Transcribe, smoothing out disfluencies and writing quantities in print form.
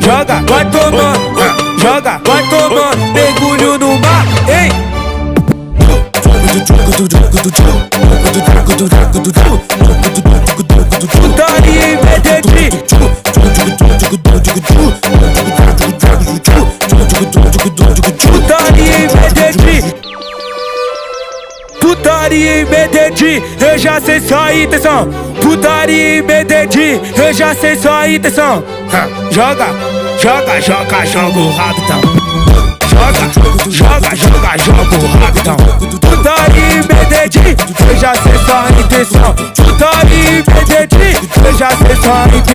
joga, vai tomando, joga, vai tomando, mergulho no mar, hein? Putaria em Medellín, putaria em Medellín, putaria em Medellín, eu já sei sua intenção. Putaria em Medellín, eu já sei sua intenção. Joga, joga, joga, joga o rabitão. Joga, joga, joga, joga o rabitão. Putaria em Medellín, eu já sei sua intenção. Putaria em Medellín, eu já sei sua intenção.